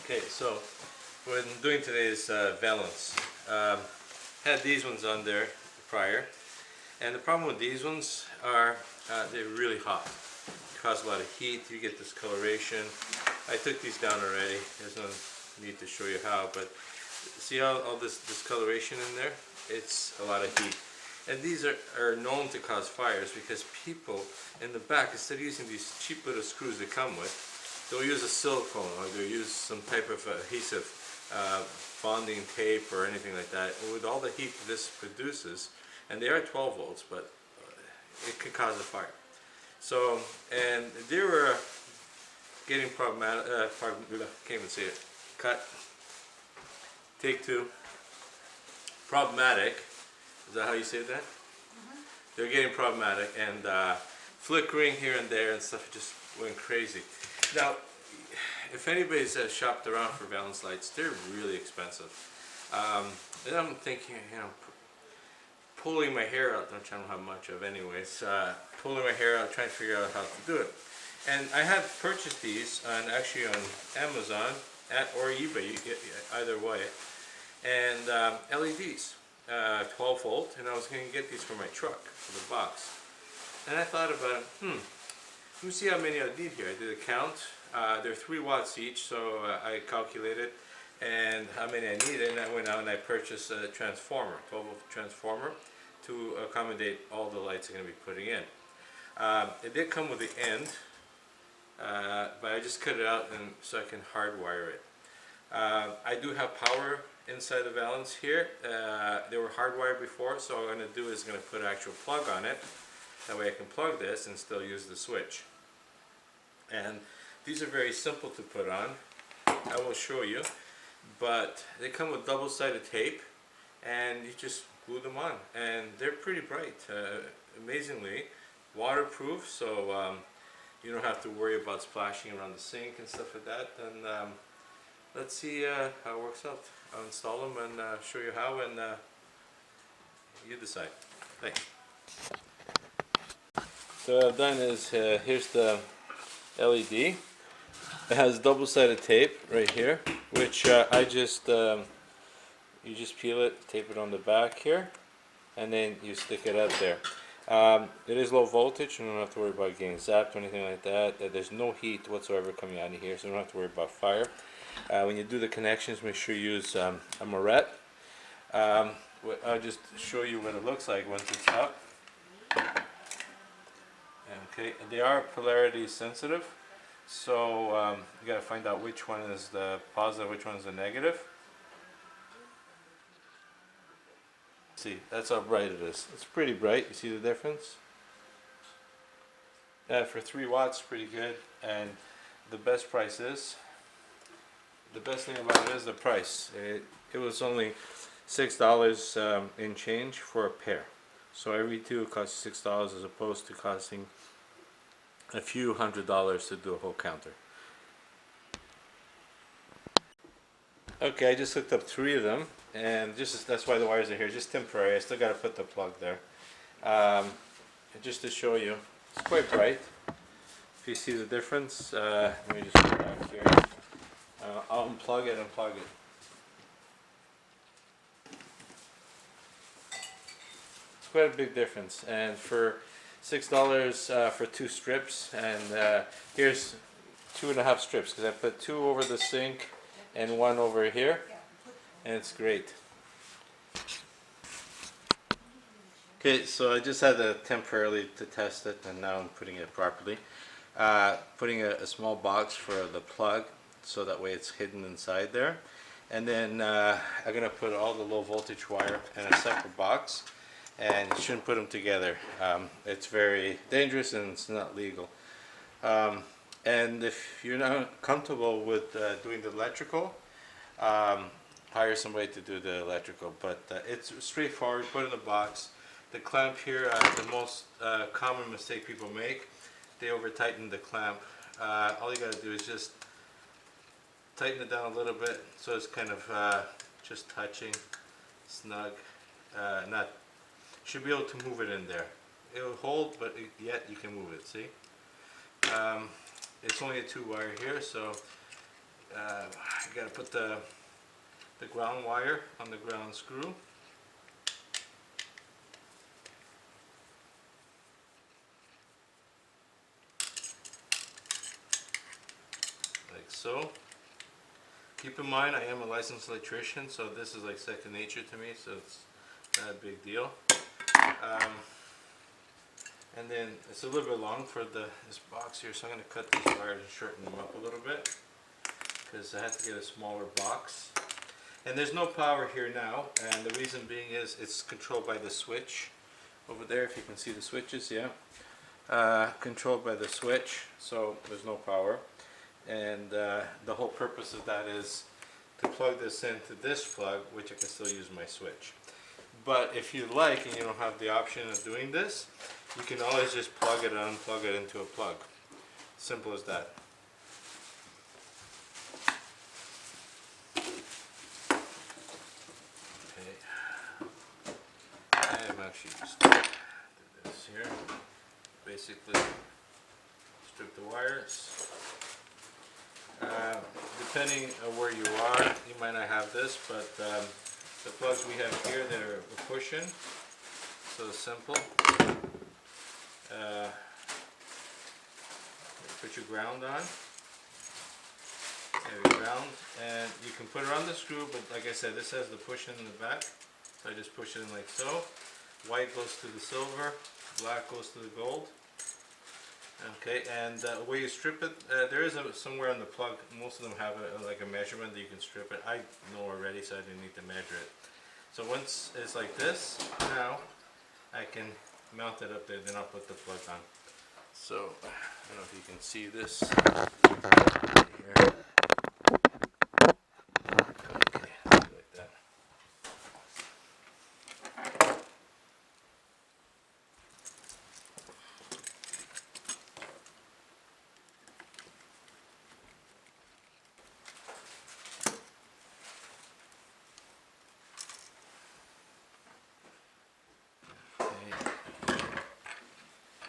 Okay, so what I'm doing today is valance. Had these ones on there prior, and the problem with these ones are they're really hot. Cause a lot of heat, you get discoloration. I took these down already. There's no need to show you how, but see all this discoloration in there? It's a lot of heat. And these are known to cause fires because people in the back, instead of using these cheap little screws they come with, they'll use a silicone or they'll use some type of adhesive, bonding tape or anything like that. And with all the heat this produces, and they are 12 volts, but it could cause a fire. So, and they were getting problematic, can't even say it, take two, problematic, is that how you say that? They're getting problematic and flickering here and there and stuff just went crazy. Now, if anybody's shopped around for valance lights, they're really expensive. And I'm thinking, pulling my hair out, which I don't have much of anyways, pulling my hair out, trying to figure out how to do it. And I have purchased these actually on Amazon or eBay, either way, and LEDs, 12 volt, and I was going to get these for my truck, for the box. And I thought about, let me see how many I need here. I did a count. They're 3 watts each, so I calculated and how many I needed, and I went out and I purchased a transformer, 12 volt transformer, to accommodate all the lights I'm going to be putting in. It did come with the end, but I just cut it out and so I can hardwire it. I do have power inside the valance here. They were hardwired before, so what I'm going to do is going to put an actual plug on it. That way I can plug this and still use the switch. And these are very simple to put on. I will show you. But they come with double-sided tape and you just glue them on. And they're pretty bright. Amazingly waterproof, so you don't have to worry about splashing around the sink and stuff like that. And let's see how it works out. I'll install them and show you how, and you decide. Thanks. So what I've done is, here's the LED. It has double-sided tape right here, which I just, you just peel it, tape it on the back here, and then you stick it out there. It is low voltage, you don't have to worry about getting zapped or anything like that. There's no heat whatsoever coming out of here, so you don't have to worry about fire. When you do the connections, make sure you use a moret. I'll just show you what it looks like once it's up. Okay, and they are polarity sensitive, so you got to find out which one is the positive, which one is the negative. See, that's how bright it is. It's pretty bright. You see the difference? For 3 watts, pretty good. And the best price is, the best thing about it is the price. It was only $6 in change for a pair. So every two costs $6 as opposed to costing a few $100s to do a whole counter. Okay, I just hooked up 3 of them, and that's why the wires are here, just temporary. I still got to put the plug there. Just to show you, it's quite bright. If you see the difference, let me just go back here. I'll unplug it. It's quite a big difference, and for $6 for 2 strips, and here's 2.5 strips because I put 2 over the sink and 1 over here, and it's great. Okay, so I just had to temporarily to test it, and now I'm putting it properly. Putting a small box for the plug, so that way it's hidden inside there. And then I'm going to put all the low voltage wire in a separate box, and you shouldn't put them together. It's very dangerous and it's not legal. And if you're not comfortable with doing the electrical, hire somebody to do the electrical. But it's straightforward. Put it in the box. The clamp here, the most common mistake people make, they over tighten the clamp. All you got to do is just tighten it down a little bit so it's kind of just touching, snug. Should be able to move it in there. It'll hold, but yet you can move it. See, it's only a 2 wire here, so you gotta put the ground wire on the ground screw. Like so. Keep in mind, I am a licensed electrician, so this is like second nature to me, so it's not a big deal. And then it's a little bit long for this box here, so I'm going to cut these wires and shorten them up a little bit, because I have to get a smaller box. And there's no power here now, and the reason being is it's controlled by the switch over there, if you can see the switches, yeah. Controlled by the switch, so there's no power. And the whole purpose of that is to plug this into this plug, which I can still use my switch. But if you like and you don't have the option of doing this, you can always just plug it and unplug it into a plug. Simple as that. Okay. I'm actually just do this here. Basically, strip the wires. Depending on where you are, you might not have this, but the plugs we have here, they're push-in, so it's simple. Put your ground on. There your ground, and you can put it on the screw, but like I said, this has the push-in in the back, so I just push it in like so. White goes to the silver, black goes to the gold. Okay, and the way you strip it, there is somewhere on the plug, most of them have like a measurement that you can strip it. I know already, so I didn't need to measure it. So once it's like this, now I can mount it up there, then I'll put the plug on. So, I don't know if you can see this here. Okay, like that.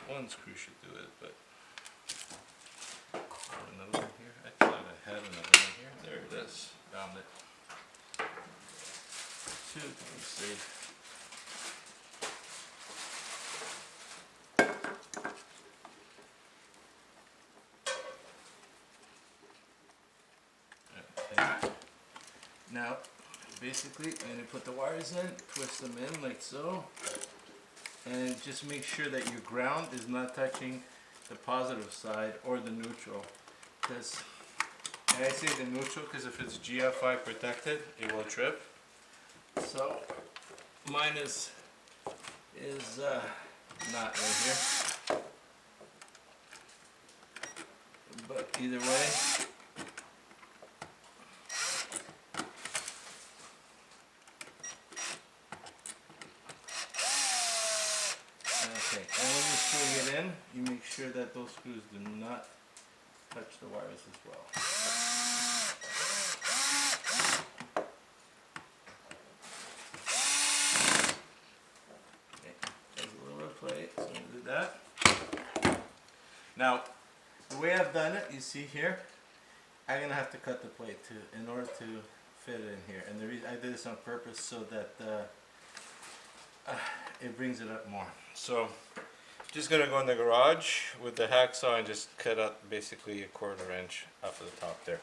One screw should do it, but another one here. I thought I had another one here. There it is. Found it. Two, let me see. Okay. Now, basically, I'm going to put the wires in, twist them in like so. And just make sure that your ground is not touching the positive side or the neutral. Because, and I say the neutral because if it's GFI protected, it will trip. So mine is not right here. But either way, okay, and when you're screwing it in, you make sure that those screws do not touch the wires as well. Okay, there's a little bit of plate, so I'm going to do that. Now, the way I've done it, you see here, I'm going to have to cut the plate too, in order to fit it in here. And the reason I did this on purpose so that it brings it up more. So, just going to go in the garage with the hacksaw and just cut out basically a 1/4 inch off of the top there.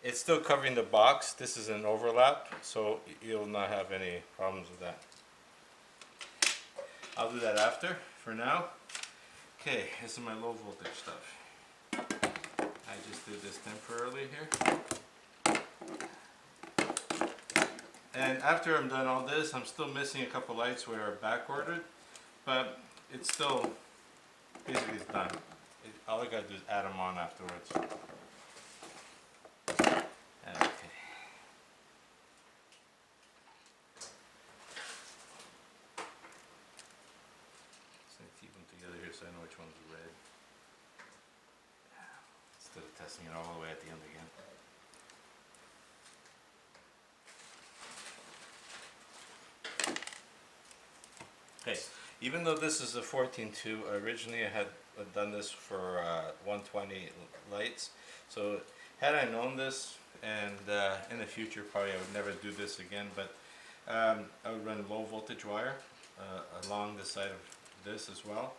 It's still covering the box. This is an overlap, so you'll not have any problems with that. I'll do that after. For now, okay, this is my low voltage stuff. I just did this temporarily here. And after I'm done all this, I'm still missing a couple lights where are back ordered, but it's still basically it's done. All I gotta do is add them on afterwards. Okay. Just gonna keep them together here so I know which one's red. Instead of testing it all the way at the end again. Okay, even though this is a 14.2, originally I had done this for 120 lights. So Had I known this, and in the future probably I would never do this again, but I would run low voltage wire along the side of this as well.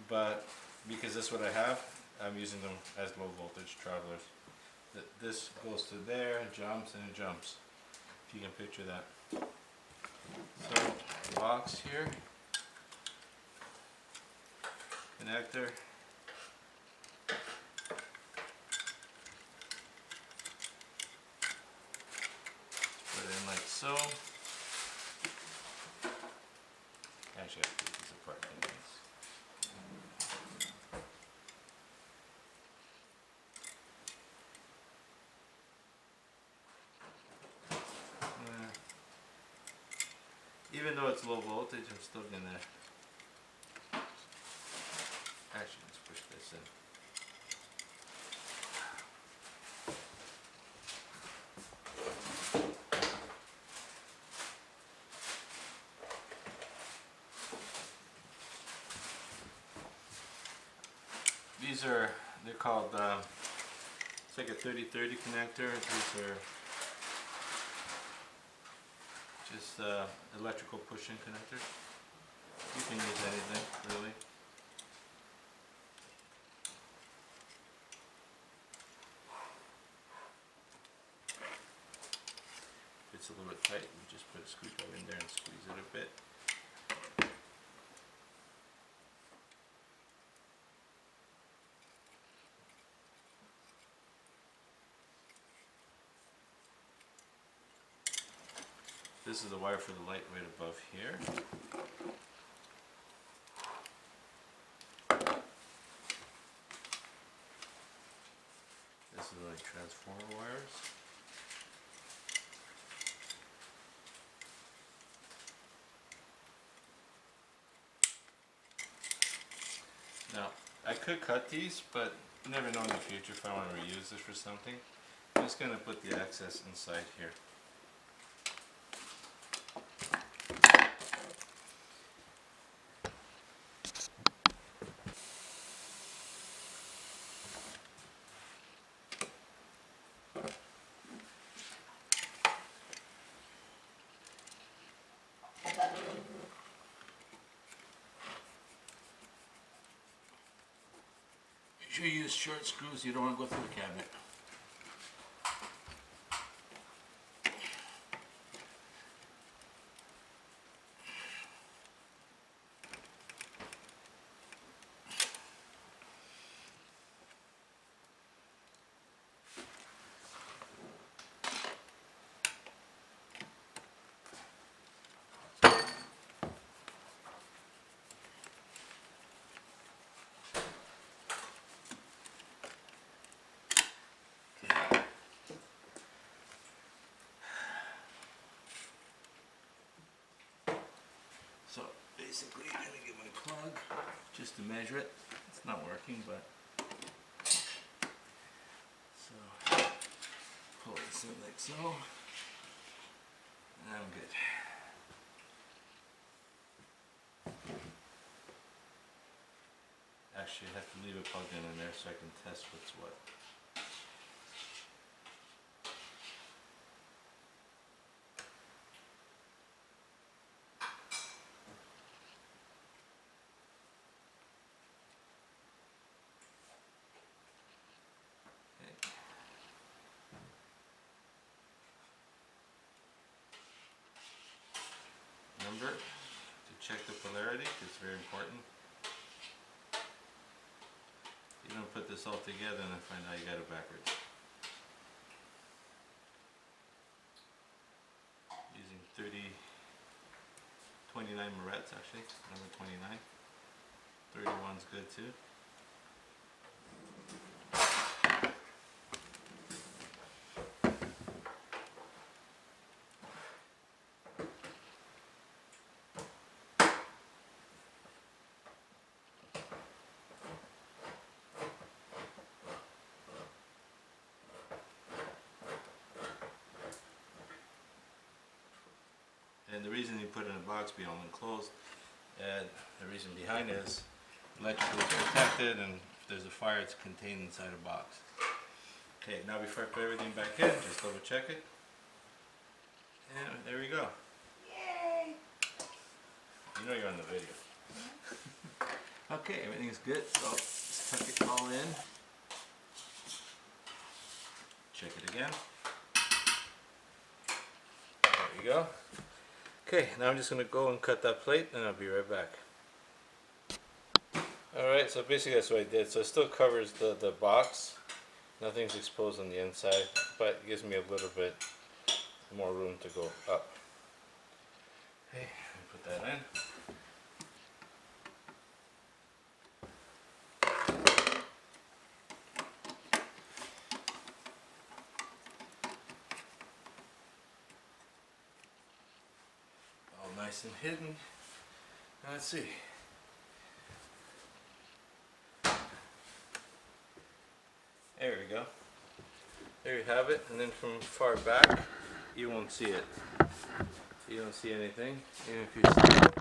But because that's what I have, I'm using them as low voltage travelers. This goes to there, jumps, and it jumps. If you can picture that. So, box here, connector. Put it in like so. Actually, I have to take this apart anyways. Even though it's low voltage, I'm still gonna. Actually, let's push this in. These are, they're called, it's like a 30-30 connector. These are just electrical push-in connectors. You can use anything, really. If it's a little bit tight, you just put a screwdriver in there and squeeze it a bit. This is the wire for the light right above here. This is like transformer wires. Now, I could cut these, but you never know in the future if I want to reuse this for something. I'm just going to put the excess inside here. Make sure you use short screws, you don't want to go through the cabinet. So basically I'm going to get my plug just to measure it. It's not working, but so pull this in like so, and I'm good. Actually, I have to leave it plugged in there so I can test what's what. Remember to check the polarity, it's very important. You don't put this all together and then find out you got it backwards. Using 29 Moretz actually, number 29. 31's good too. And the reason you put it in a box be all enclosed, and the reason behind it is electrical is protected, and if there's a fire it's contained inside a box. Okay, now before I put everything back in, just double check it. And there we go. Yay! You know you're on the video. Okay, everything's good, so let's tuck it all in. Check it again. There we go. Okay, now I'm just going to go and cut that plate and I'll be right back. Alright, so basically that's what I did. So it still covers the box. Nothing's exposed on the inside, but it gives me a little bit more room to go up. Okay, put that in. All nice and hidden. Now let's see. There we go. There you have it, and then from far back you won't see it. You don't see anything, even if you see it,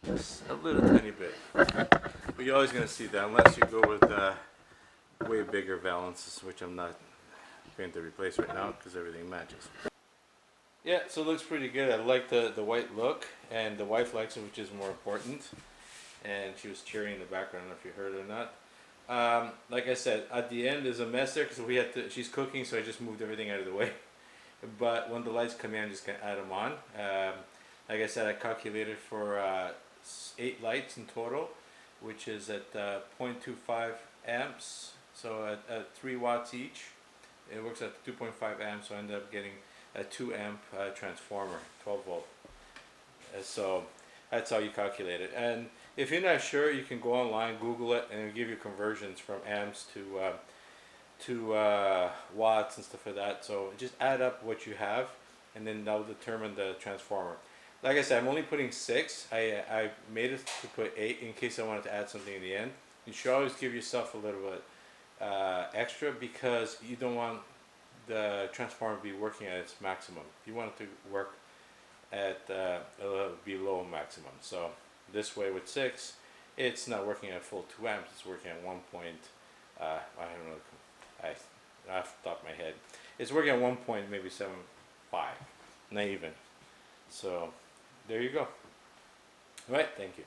just a little tiny bit. But you're always going to see that unless you go with way bigger valances, which I'm not going to replace right now because everything matches. Yeah, so it looks pretty good. I like the white look, and the wife likes it, which is more important. And she was cheering in the background, I don't know if you heard it or not. Like I said, at the end there's a mess there because she's cooking, so I just moved everything out of the way. But when the lights come in, I'm just going to add them on. Like I said, I calculated for 8 lights in total, which is at 0.25 amps, so at 3 watts each. It works at 2.5 amps, so I ended up getting a 2 amp transformer, 12 volt. So that's how you calculate it. And if you're not sure, you can go online, Google it, and it'll give you conversions from amps to watts and stuff like that. So just add up what you have, and then that'll determine the transformer. Like I said, I'm only putting 6. I made it to put 8 in case I wanted to add something in the end. You should always give yourself a little bit extra because you don't want the transformer to be working at its maximum. You want it to work at below maximum. So this way with 6, it's not working at full 2 amps. It's working at 1 point. I don't know. Off the top of my head, it's working at 1 point maybe 7.5, not even. So there you go. All right, thank you.